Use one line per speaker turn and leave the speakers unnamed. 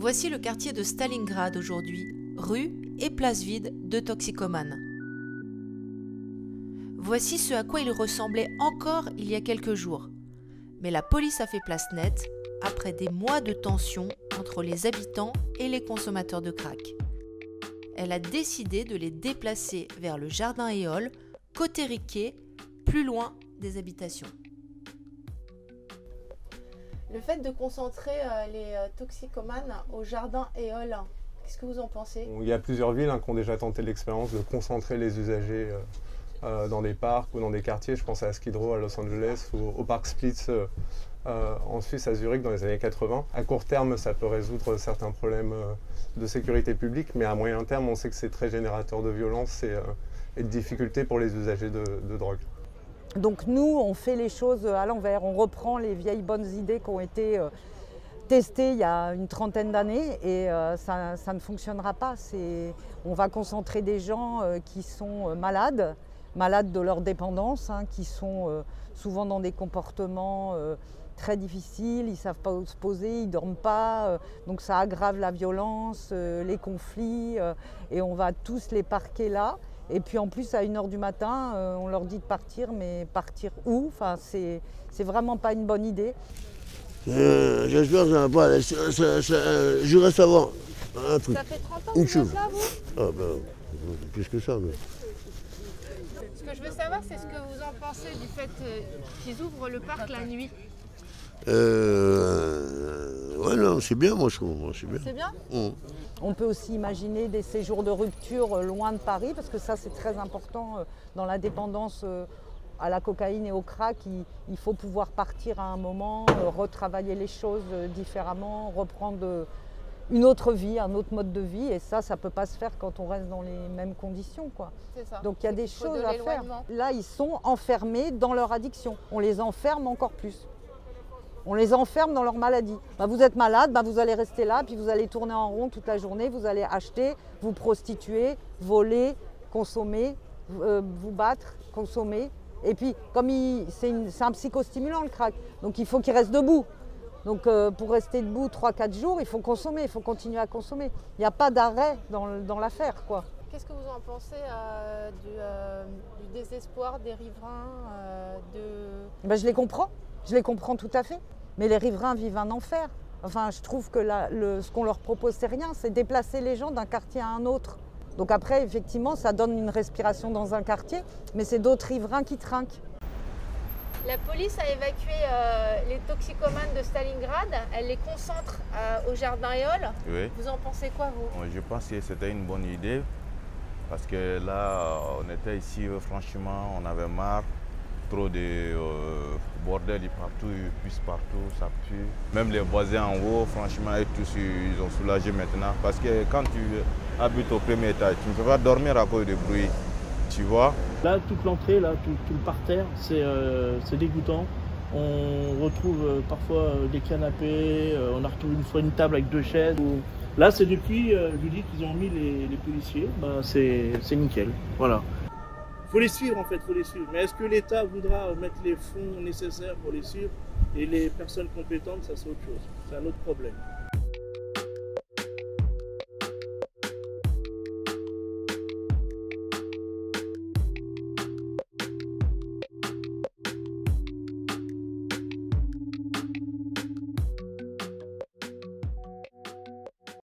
Voici le quartier de Stalingrad aujourd'hui, rue et place vide de toxicomanes. Voici ce à quoi il ressemblait encore il y a quelques jours. Mais la police a fait place nette après des mois de tension entre les habitants et les consommateurs de crack. Elle a décidé de les déplacer vers le jardin Éole, côté Riquet, plus loin des habitations. Le fait de concentrer les toxicomanes au jardin Éole, qu'est-ce que vous en pensez?
Il y a plusieurs villes qui ont déjà tenté l'expérience de concentrer les usagers dans des parcs ou dans des quartiers. Je pense à Skid Row à Los Angeles ou au parc Splitz en Suisse à Zurich dans les années 80. À court terme, ça peut résoudre certains problèmes de sécurité publique, mais à moyen terme, on sait que c'est très générateur de violence et de difficultés pour les usagers de drogue.
Donc nous, on fait les choses à l'envers, on reprend les vieilles bonnes idées qui ont été testées il y a une trentaine d'années et ça ne fonctionnera pas. On va concentrer des gens qui sont malades de leur dépendance, qui sont souvent dans des comportements très difficiles, ils ne savent pas où se poser, ils ne dorment pas, donc ça aggrave la violence, les conflits, et on va tous les parquer là. Et puis en plus, à 1h du matin, on leur dit de partir, mais partir où? Enfin, c'est vraiment pas une bonne idée.
J'espère que ça va pas aller. Je reste savoir un truc.
Ça fait 30 ans que vous êtes là, vous?
Ah ben, plus que ça. Mais...
Ce que je veux savoir, c'est ce que vous en pensez du fait qu'ils ouvrent le parc la nuit.
Ouais, non, c'est bien, moi je trouve. C'est bien.
C'est bien?
On peut aussi imaginer des séjours de rupture loin de Paris, parce que ça c'est très important dans la dépendance à la cocaïne et au crack. Il faut pouvoir partir à un moment, retravailler les choses différemment, reprendre une autre vie, un autre mode de vie, et ça ne peut pas se faire quand on reste dans les mêmes conditions, quoi.
C'est ça.
Donc il y a des choses à faire. Là, ils sont enfermés dans leur addiction. On les enferme encore plus. On les enferme dans leur maladie. Vous êtes malade, vous allez rester là, puis vous allez tourner en rond toute la journée, vous allez acheter, vous prostituer, voler, consommer, vous battre, consommer. Et puis, comme c'est un psychostimulant le crack, donc il faut qu'il reste debout. Donc pour rester debout 3-4 jours, il faut consommer, il faut continuer à consommer. Il n'y a pas d'arrêt dans l'affaire, quoi.
Qu'est-ce que vous en pensez du désespoir des riverains
Je les comprends tout à fait. Mais les riverains vivent un enfer. Enfin, je trouve que ce qu'on leur propose, c'est rien, c'est déplacer les gens d'un quartier à un autre. Donc après, effectivement, ça donne une respiration dans un quartier, mais c'est d'autres riverains qui trinquent.
La police a évacué les toxicomanes de Stalingrad, elle les concentre au jardin Éole.
Oui.
Vous en pensez quoi, vous?
Je pense que c'était une bonne idée, parce que là, on était ici, franchement, on avait marre. Trop de bordel partout, ils puissent partout, ça pue. Même les voisins en haut, franchement, et tous, ils ont soulagé maintenant. Parce que quand tu habites au premier étage, tu ne peux pas dormir à cause du bruit, tu vois.
Là, toute l'entrée, là, tout le parterre, c'est dégoûtant. On retrouve parfois des canapés, on a retrouvé une fois une table avec 2 chaises. Là, c'est depuis, je vous dis qu'ils ont mis les policiers, c'est nickel, voilà. Il faut les suivre en fait, faut les suivre. Mais est-ce que l'État voudra mettre les fonds nécessaires pour les suivre et les personnes compétentes, ça c'est autre chose. C'est un autre problème.